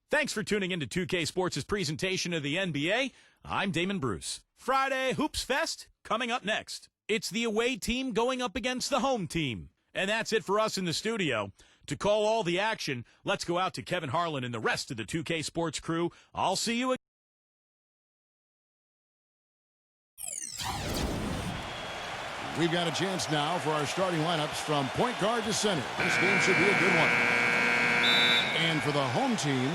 Thanks for tuning in to 2K Sports' presentation of the NBA. I'm Damon Bruce. Friday Hoops Fest coming up next. It's the away team going up against the home team. And that's it for us in the studio. To call all the action, let's go out to Kevin Harlan and the rest of the 2K Sports crew. I'll see you again. We've got a chance now for our starting lineups from point guard to center. This game should be a good one. And for the home team,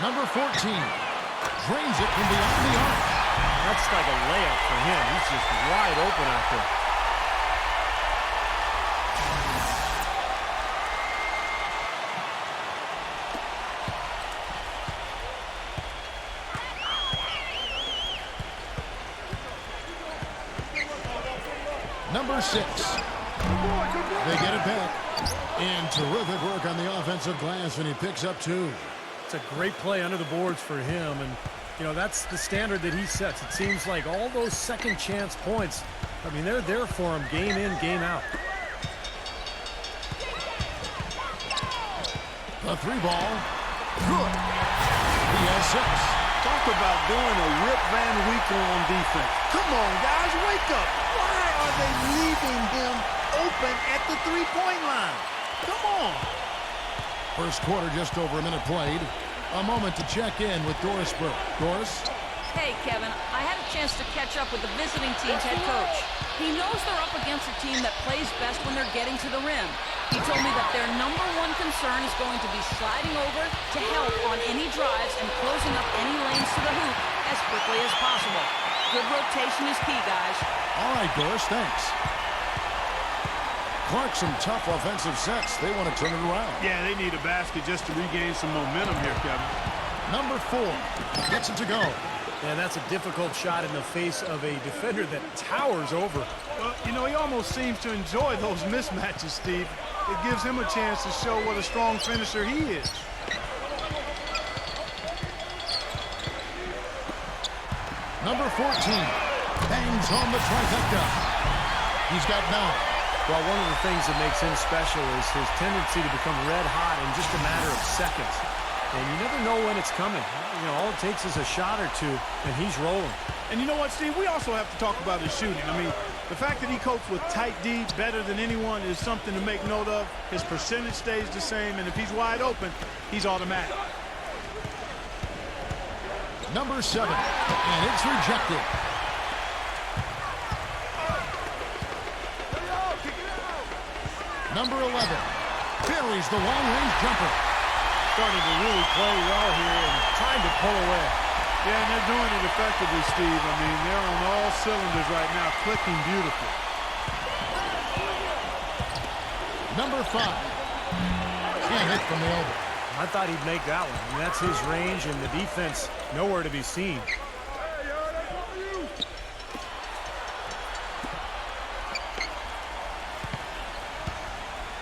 number 14 drains it from beyond the arc. That's like a layup for him. He's just wide open out there. Number 6. They get it back. And terrific work on the offensive glass, and he picks up 2. It's a great play under the boards for him, and you know, that's the standard that he sets. It seems like all those second chance points, I mean, they're there for him game in, game out. The 3 ball. Good. He has 6. Talk about doing a Rip Van Winkle on defense. Come on, guys, wake up. Why are they leaving him open at the three-point line? Come on. First quarter, just over a minute played. A moment to check in with Doris Burke. Doris? Hey, Kevin. I had a chance to catch up with the visiting team's head coach. He knows they're up against a team that plays best when they're getting to the rim. He told me that their #1 concern is going to be sliding over to help on any drives and closing up any lanes to the hoop as quickly as possible. Good rotation is key, guys. All right, Doris, thanks. Clark, some tough offensive sets. They want to turn it around. Yeah, they need a basket just to regain some momentum here, Kevin. Number 4 gets it to go. And that's a difficult shot in the face of a defender that towers over. Well, you know, he almost seems to enjoy those mismatches, Steve. It gives him a chance to show what a strong finisher he is. Number 14 bangs home the trifecta. He's got 9. Well, one of the things that makes him special is his tendency to become red hot in just a matter of seconds. And you never know when it's coming. You know, all it takes is a shot or two, and he's rolling. And you know what, Steve? We also have to talk about his shooting. I mean, the fact that he copes with tight D better than anyone is something to make note of. His percentage stays the same, and if he's wide open, he's automatic. Number 7, and it's rejected. Number 11 buries the long-range jumper. Starting to really play well here and trying to pull away. Yeah, and they're doing it effectively, Steve. I mean, they're on all cylinders right now, clicking beautifully. Number 5 can't hit from the elbow. I thought he'd make that one. I mean, that's his range, and the defense nowhere to be seen.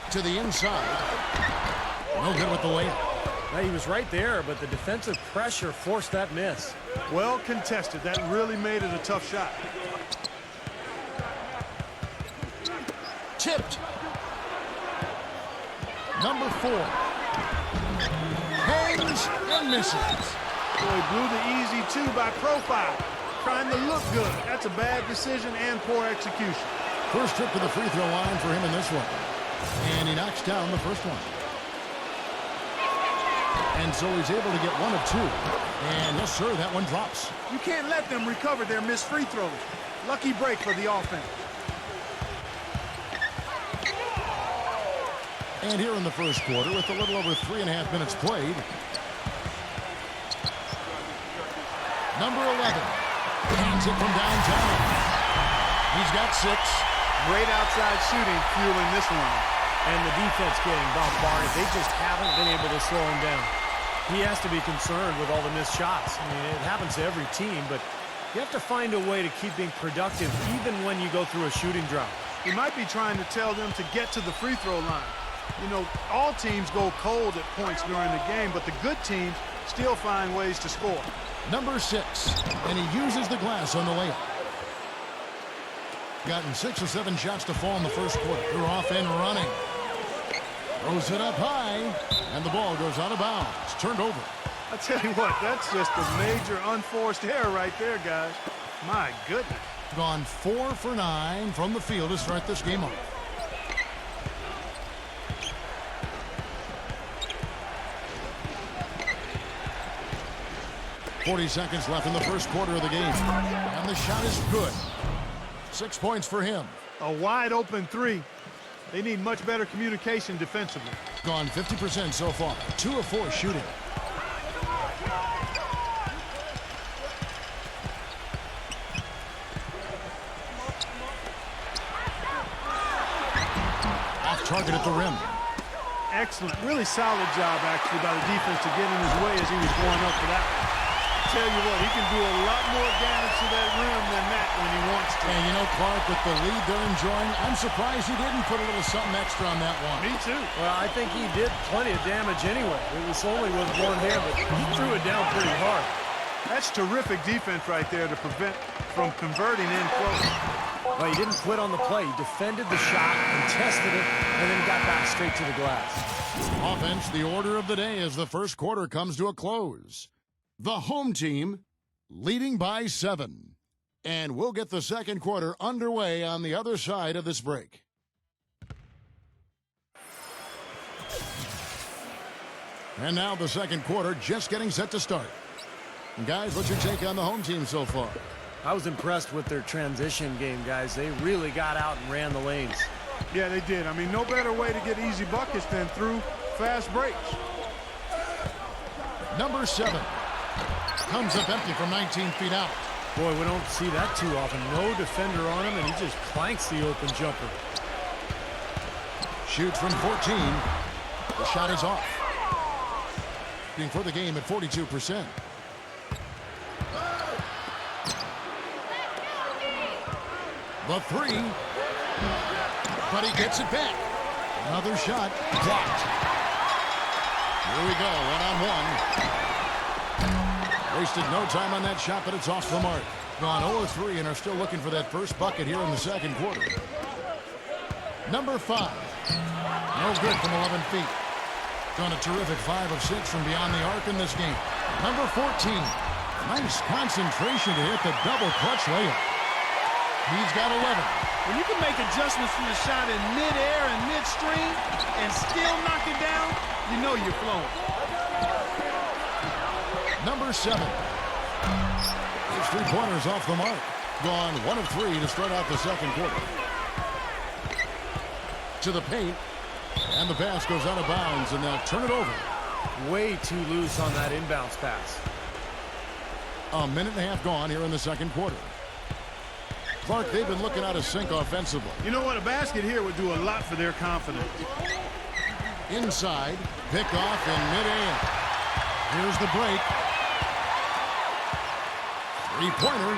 To the inside. No good with the layup. Now, he was right there, but the defensive pressure forced that miss. Well contested. That really made it a tough shot. Tipped. Number 4 hangs and misses. Boy, blew the easy 2 by profile. Trying to look good. That's a bad decision and poor execution. First trip to the free throw line for him in this one. And he knocks down the first one. And so he's able to get 1 of 2. And yes, sir, that one drops. You can't let them recover their missed free throws. Lucky break for the offense. And here in the first quarter, with a little over 3.5 minutes played, number 11 hands it from downtown. He's got 6. Great outside shooting fueling this one. And the defense getting bombarded. They just haven't been able to slow him down. He has to be concerned with all the missed shots. I mean, it happens to every team, but you have to find a way to keep being productive even when you go through a shooting drought. He might be trying to tell them to get to the free throw line. You know, all teams go cold at points during the game, but the good teams still find ways to score. Number 6, and he uses the glass on the layup. Gotten 6 or 7 shots to fall in the first quarter. They're off and running. Throws it up high, and the ball goes out of bounds. Turned over. I tell you what, that's just a major unforced error right there, guys. My goodness. Gone 4 for 9 from the field to start this game off. .40 left in the first quarter of the game. And the shot is good. 6 points for him. A wide open three. They need much better communication defensively. Gone 50% so far. 2 of 4 shooting. Off target at the rim. Excellent. Really solid job, actually, by the defense to get in his way as he was going up for that one. Tell you what, he can do a lot more damage to that rim than that when he wants to. And you know, Clark, with the lead they're enjoying, I'm surprised he didn't put a little something extra on that one. Me too. Well, I think he did plenty of damage anyway. It was only with one hand, but he threw it down pretty hard. That's terrific defense right there to prevent from converting in close. Well, he didn't quit on the play. He defended the shot, contested it, and then got back straight to the glass. Offense, the order of the day as the first quarter comes to a close. The home team leading by 7. And we'll get the second quarter underway on the other side of this break. And now the second quarter just getting set to start. And guys, what's your take on the home team so far? I was impressed with their transition game, guys. They really got out and ran the lanes. Yeah, they did. I mean, no better way to get easy buckets than through fast breaks. Number 7 comes up empty from 19 feet out. Boy, we don't see that too often. No defender on him, and he just clanks the open jumper. Shoots from 14. The shot is off. Being for the game at 42%. The 3. But he gets it back. Another shot blocked. Here we go, one-on-one. Wasted no time on that shot, but it's off the mark. Gone 0-3 and are still looking for that first bucket here in the second quarter. Number 5. No good from 11 feet. Done a terrific 5 of 6 from beyond the arc in this game. Number 14. Nice concentration to hit the double clutch layup. He's got 11. When you can make adjustments from the shot in mid-air and midstream and still knock it down, you know you're flowing. Number 7. His 3-pointers off the mark. Gone 1 of 3 to start out the second quarter. To the paint. And the pass goes out of bounds, and they'll turn it over. Way too loose on that inbounds pass. A minute and a half gone here in the second quarter. Clark, they've been looking out of sync offensively. You know what? A basket here would do a lot for their confidence. Inside. Pick off in midair. Here's the break. 3-pointer.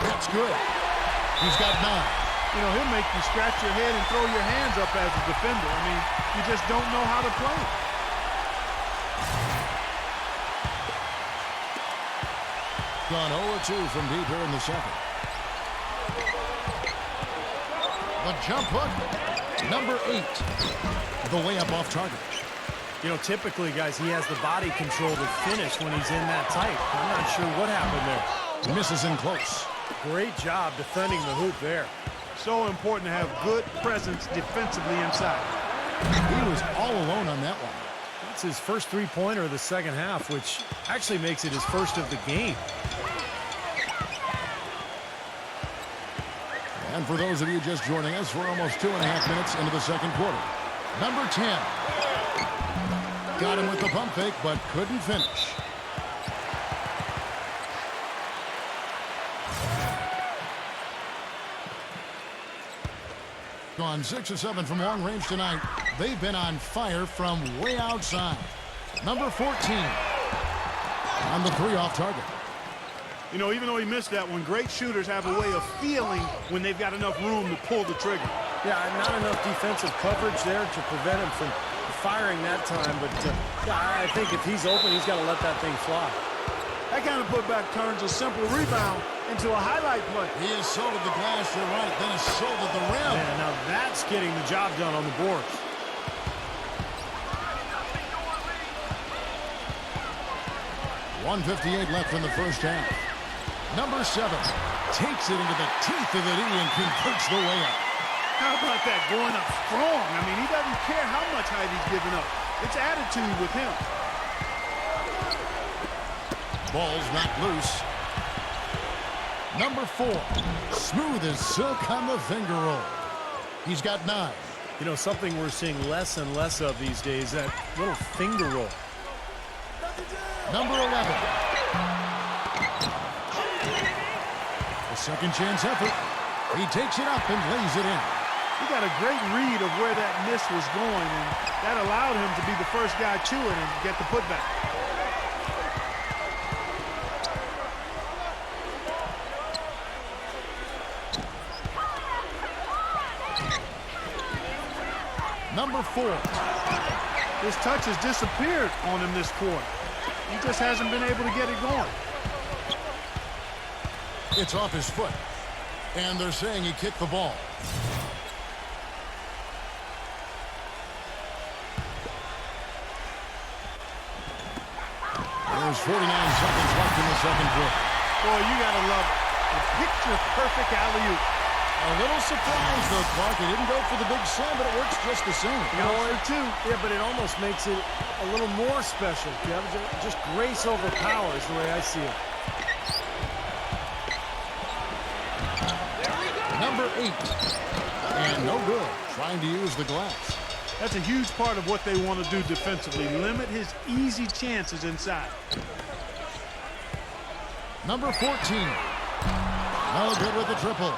That's good. He's got 9. You know, he'll make you scratch your head and throw your hands up as a defender. I mean, you just don't know how to play. Gone 0-2 from deep here in the second. The jump hook. Number 8. The layup off target. You know, typically, guys, he has the body control to finish when he's in that tight. I'm not sure what happened there. Misses in close. Great job defending the hoop there. So important to have good presence defensively inside. He was all alone on that one. That's his first 3-pointer of the second half, which actually makes it his first of the game. And for those of you just joining us, we're almost 2.5 minutes into the second quarter. Number 10. Got him with the pump fake, but couldn't finish. Gone 6 of 7 from long range tonight. They've been on fire from way outside. Number 14. On the 3 off target. You know, even though he missed that one, great shooters have a way of feeling when they've got enough room to pull the trigger. Yeah, not enough defensive coverage there to prevent him from firing that time, but I think if he's open, he's got to let that thing fly. That kind of putback turns a simple rebound into a highlight play. He has sold the glass, you're right, then has sold at the rim. Yeah, now that's getting the job done on the boards. .158 left in the first half. Number 7 takes it into the teeth of the D and converts the layup. How about that, going up strong? I mean, he doesn't care how much height he's giving up. It's attitude with him. Ball's knocked loose. Number 4, smooth as silk on the finger roll. He's got 9. You know, something we're seeing less and less of these days, that little finger roll. Number 11. A second chance effort. He takes it up and lays it in. He got a great read of where that miss was going, and that allowed him to be the first guy to it and get the putback. Number 4. His touch has disappeared on him this quarter. He just hasn't been able to get it going. It's off his foot. And they're saying he kicked the ball. There's 49 seconds left in the second quarter. Boy, you got to love it. A picture-perfect alley-oop. A little surprise, though, Clark. He didn't go for the big slam, but it works just the same. Yeah, but it almost makes it a little more special. Just grace over power is the way I see it. Number 8. And no good. Trying to use the glass. That's a huge part of what they want to do defensively. Limit his easy chances inside. Number 14. No good with the triple.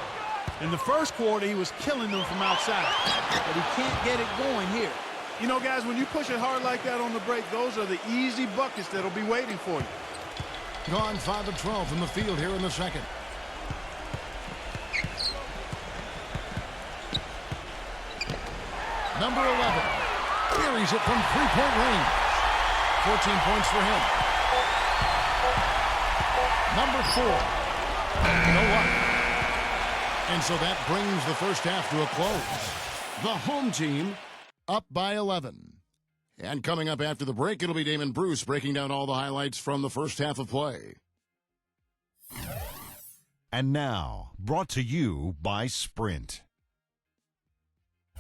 In the first quarter, he was killing them from outside, but he can't get it going here. You know, guys, when you push it hard like that on the break, those are the easy buckets that'll be waiting for you. Gone 5 of 12 from the field here in the second. Number 11. Carries it from three-point range. 14 points for him. Number 4. You know what? And so that brings the first half to a close. The home team up by 11. And coming up after the break, it'll be Damon Bruce breaking down all the highlights from the first half of play. And now, brought to you by Sprint.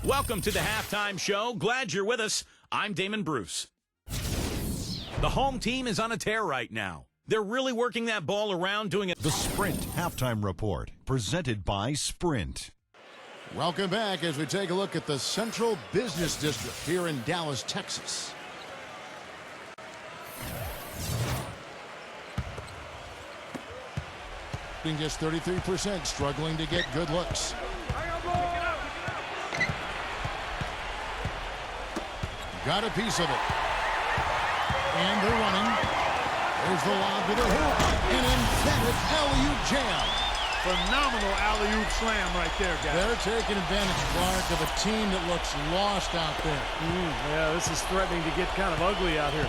Welcome to the halftime show. Glad you're with us. I'm Damon Bruce. The home team is on a tear right now. They're really working that ball around, doing it. The Sprint Halftime Report, presented by Sprint. Welcome back as we take a look at the Central Business District here in Dallas, Texas. Being just 33%, struggling to get good looks. Got a piece of it. And they're running. There's the lob to the hoop. An emphatic alley-oop jam. Phenomenal alley-oop slam right there, guys. They're taking advantage, Clark, of a team that looks lost out there. Yeah, this is threatening to get kind of ugly out here.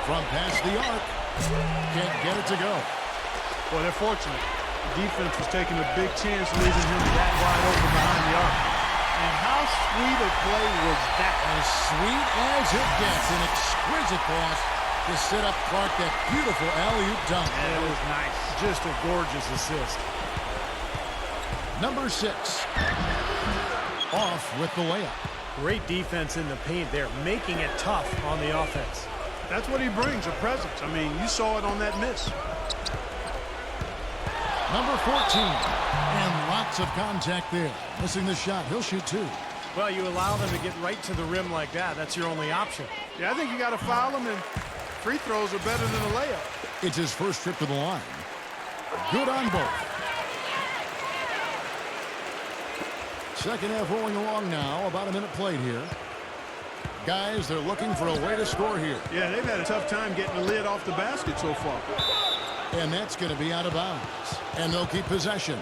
From past the arc. Can't get it to go. Boy, they're fortunate. The defense was taking a big chance leaving him that wide open behind the arc. And how sweet a play was that? As sweet as it gets. An exquisite pass to set up Clark that beautiful alley-oop dunk. That was nice. Just a gorgeous assist. Number 6. Off with the layup. Great defense in the paint there, making it tough on the offense. That's what he brings, a presence. I mean, you saw it on that miss. Number 14. And lots of contact there. Missing the shot. He'll shoot 2. Well, you allow them to get right to the rim like that. That's your only option. Yeah, I think you got to foul him, and free throws are better than a layup. It's his first trip to the line. Good on both. Second half rolling along now. About a minute played here. Guys, they're looking for a way to score here. Yeah, they've had a tough time getting the lid off the basket so far. And that's going to be out of bounds. And they'll keep possession.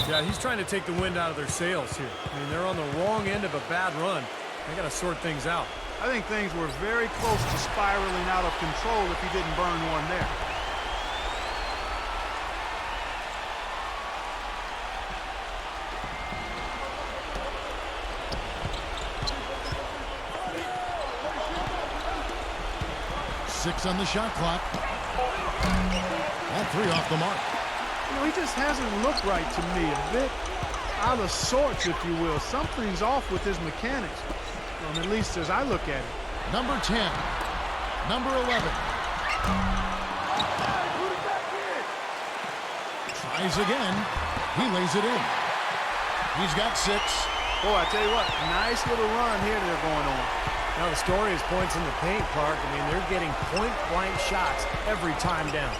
Yeah, he's trying to take the wind out of their sails here. I mean, they're on the wrong end of a bad run. They got to sort things out. I think things were very close to spiraling out of control if he didn't burn one there. Six on the shot clock. That three off the mark. You know, he just hasn't looked right to me. A bit out of sorts, if you will. Something's off with his mechanics, at least as I look at it. Number 10. Number 11. Tries again. He lays it in. He's got 6. Boy, I tell you what, nice little run here they're going on. Now the story is points in the paint, Clark. I mean, they're getting point-blank shots every time down.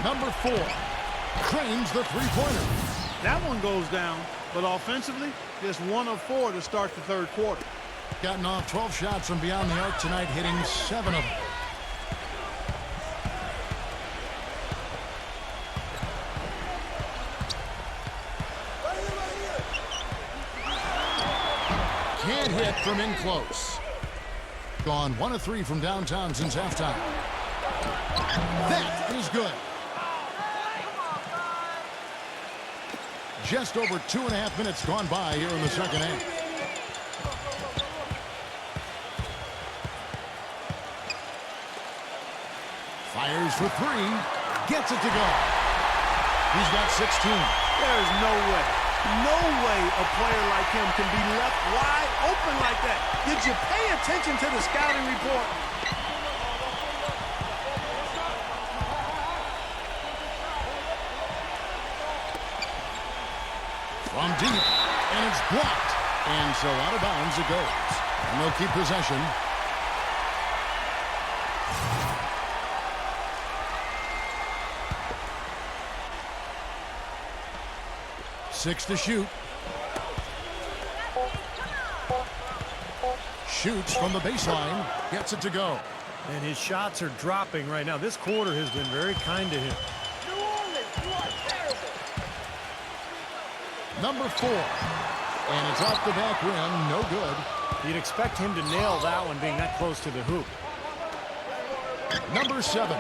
Number 4. Cranes the three-pointer. That one goes down, but offensively, just 1 of 4 to start the third quarter. Gotten off 12 shots from beyond the arc tonight, hitting 7 of them. Can't hit from in close. Gone 1 of 3 from downtown since halftime. That is good. Just over 2.5 minutes gone by here in the second half. Fires for 3. Gets it to go. He's got 16. There is no way a player like him can be left wide open like that. Did you pay attention to the scouting report? From deep, and it's blocked. And so out of bounds it goes. And they'll keep possession. Six to shoot. Shoots from the baseline. Gets it to go. And his shots are dropping right now. This quarter has been very kind to him. Number 4. And it's off the back rim. No good. You'd expect him to nail that one being that close to the hoop. Number 7.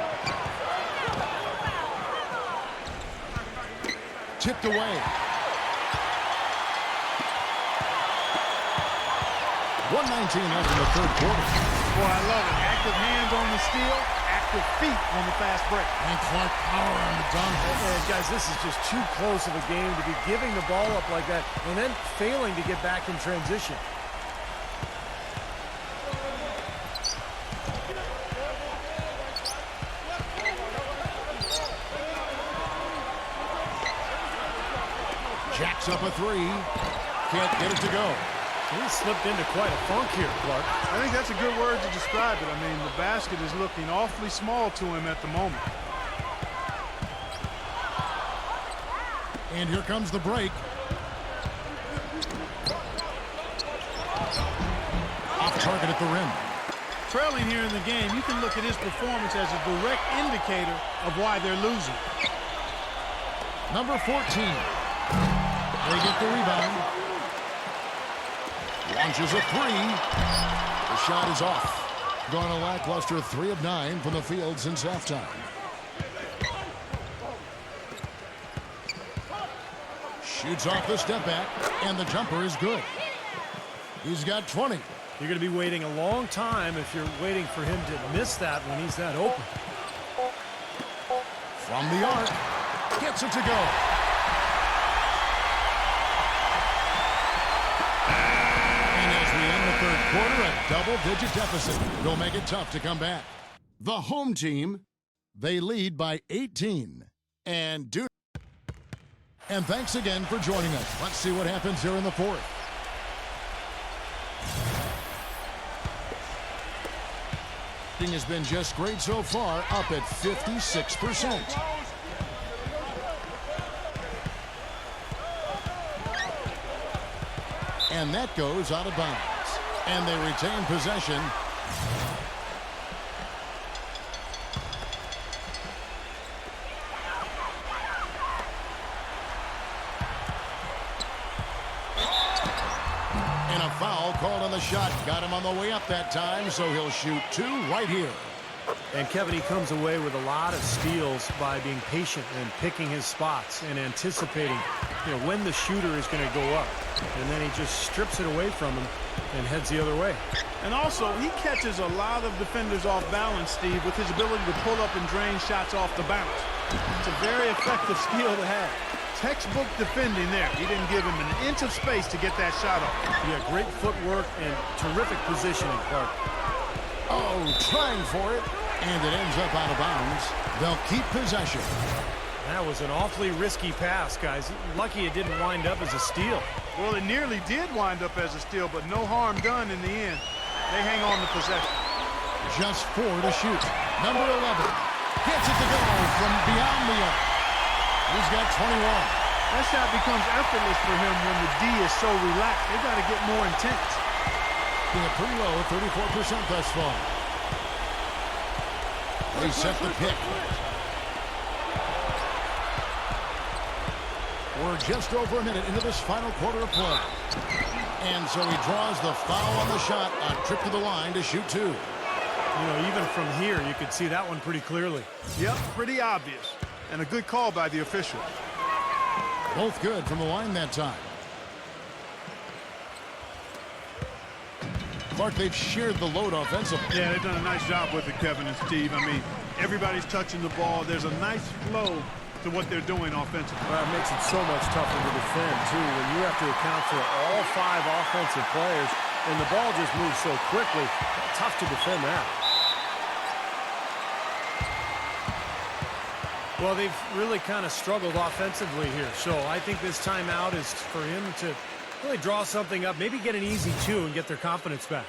Tipped away. 1:19 left in the third quarter. Boy, I love it. Active hands on the steal, active feet on the fast break. And Clark power on the dunk. And guys, this is just too close of a game to be giving the ball up like that and then failing to get back in transition. Jacks up a 3. Can't get it to go. He slipped into quite a funk here, Clark. I think that's a good word to describe it. I mean, the basket is looking awfully small to him at the moment. And here comes the break. Off target at the rim. Trailing here in the game, you can look at his performance as a direct indicator of why they're losing. Number 14. They get the rebound. Launches a 3. The shot is off. Gone a lackluster 3 of 9 from the field since halftime. Shoots off the step back, and the jumper is good. He's got 20. You're going to be waiting a long time if you're waiting for him to miss that when he's that open. From the arc, gets it to go. Third quarter, a double-digit deficit. They'll make it tough to come back. The home team, they lead by 18. And thanks again for joining us. Let's see what happens here in the fourth. Has been just great so far, up at 56%. And that goes out of bounds. And they retain possession. Foul called on the shot. Got him on the way up that time, so he'll shoot 2 right here. And Kevin, he comes away with a lot of steals by being patient and picking his spots and anticipating, when the shooter is going to go up. And then he just strips it away from him and heads the other way. And also, he catches a lot of defenders off balance, Steve, with his ability to pull up and drain shots off the bounce. It's a very effective skill to have. Textbook defending there. He didn't give him an inch of space to get that shot off. Yeah, great footwork and terrific positioning, Clark. Oh, trying for it. And it ends up out of bounds. They'll keep possession. That was an awfully risky pass, guys. Lucky it didn't wind up as a steal. Well, it nearly did wind up as a steal, but no harm done in the end. They hang on to possession. Just 4 to shoot. Number 11 gets it to go from beyond the arc. He's got 21. That shot becomes effortless for him when the D is so relaxed. They got to get more intense. Being pretty low, 34% thus far. They set the pick. We're just over a minute into this final quarter of play. And so he draws the foul on the shot. A trip to the line to shoot 2. Even from here, you could see that one pretty clearly. Yep, pretty obvious. And a good call by the official. Both good from the line that time. Clark, they've shared the load offensively. Yeah, they've done a nice job with it, Kevin and Steve. I mean, everybody's touching the ball. There's a nice flow to what they're doing offensively. Well, it makes it so much tougher to defend, too, when you have to account for all 5 offensive players, and the ball just moves so quickly. Tough to defend that. Well, they've really kind of struggled offensively here, so I think this timeout is for him to really draw something up, maybe get an easy 2 and get their confidence back.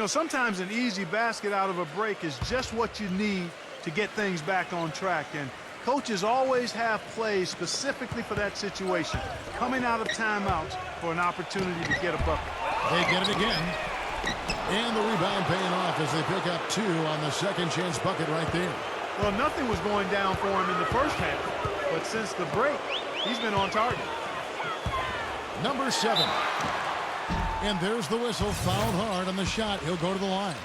Sometimes an easy basket out of a break is just what you need to get things back on track. And coaches always have plays specifically for that situation, coming out of timeouts for an opportunity to get a bucket. They get it again. And the rebound paying off as they pick up 2 on the second chance bucket right there. Well, nothing was going down for him in the first half, but since the break, he's been on target. Number 7. And there's the whistle. Fouled hard on the shot. He'll go to the line.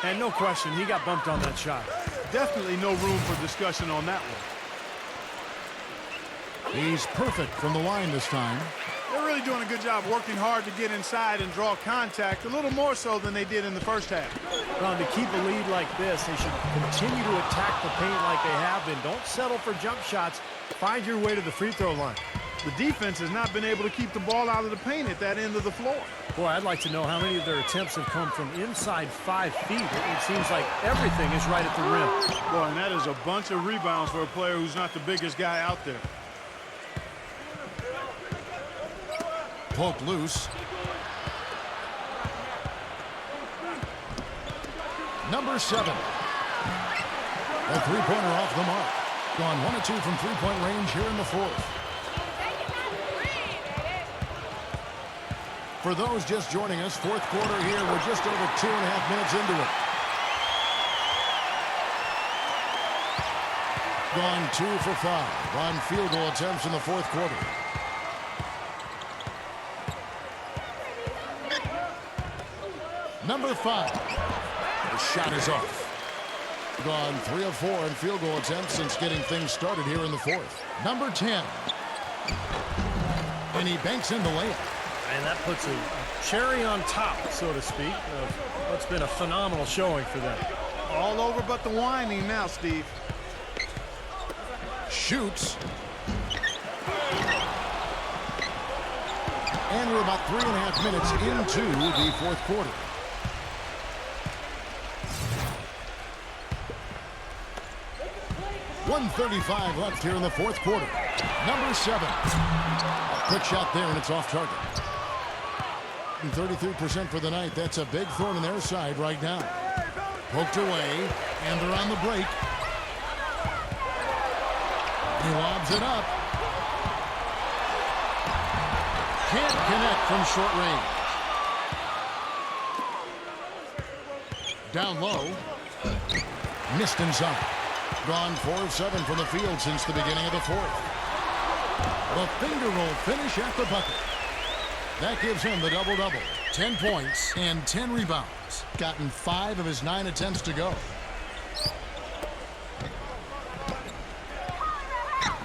And no question, he got bumped on that shot. Definitely no room for discussion on that one. He's perfect from the line this time. They're really doing a good job working hard to get inside and draw contact, a little more so than they did in the first half. Well, to keep a lead like this, they should continue to attack the paint like they have been. Don't settle for jump shots. Find your way to the free throw line. The defense has not been able to keep the ball out of the paint at that end of the floor. Boy, I'd like to know how many of their attempts have come from inside 5 feet. It seems like everything is right at the rim. Boy, and that is a bunch of rebounds for a player who's not the biggest guy out there. Poke loose. Number 7. A three-pointer off the mark. Gone 1 of 2 from three-point range here in the 4th. For those just joining us, 4th quarter here. We're just over 2.5 minutes into it. Gone 2 for 5 on field goal attempts in the 4th quarter. Number 5. The shot is off. Gone 3 of 4 in field goal attempts since getting things started here in the 4th. Number 10. And he banks in the layup. And that puts a cherry on top, so to speak, of what's been a phenomenal showing for them. All over but the whining now, Steve. Shoots. And we're about 3.5 minutes into the 4th quarter. .135 left here in the 4th quarter. Number 7. Quick shot there, and it's off target. 33% for the night. That's a big thorn in their side right now. Poked away, and they're on the break. He lobs it up. Can't connect from short range. Down low. Missed inside. Gone 4 of 7 from the field since the beginning of the 4th. The finger roll finish at the bucket. That gives him the double-double. 10 points and 10 rebounds. Gotten 5 of his 9 attempts to go.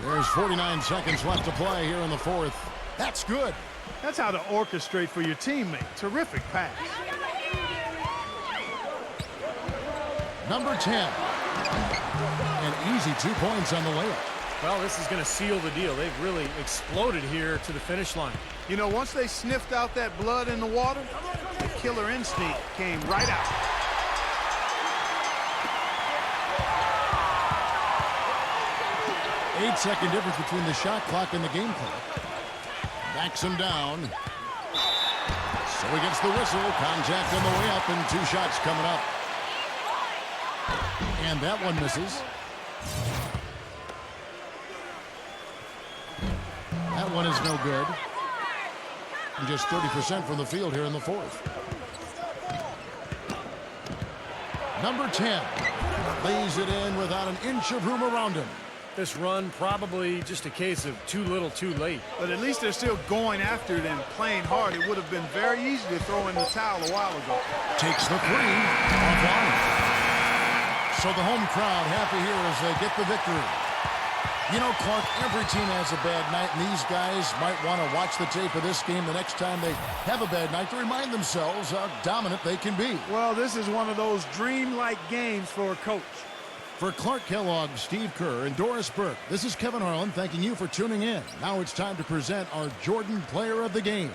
There's 49 seconds left to play here in the fourth. That's good. That's how to orchestrate for your teammate. Terrific pass. Number 10. An easy 2 points on the layup. Well, this is going to seal the deal. They've really exploded here to the finish line. You know, once they sniffed out that blood in the water, the killer instinct came right out. Eight-second difference between the shot clock and the game clock. Backs him down. So he gets the whistle. Contact on the way up and 2 shots coming up. And that one misses. That one is no good. And just 30% from the field here in the fourth. Number 10 lays it in without an inch of room around him. This run probably just a case of too little too late. But at least they're still going after it and playing hard. It would have been very easy to throw in the towel a while ago. Takes the 3 offline. So the home crowd happy here as they get the victory. You know, Clark, every team has a bad night, and these guys might want to watch the tape of this game the next time they have a bad night to remind themselves how dominant they can be. Well, this is one of those dream-like games for a coach. For Clark Kellogg, Steve Kerr, and Doris Burke, this is Kevin Harlan thanking you for tuning in. Now it's time to present our Jordan Player of the Game.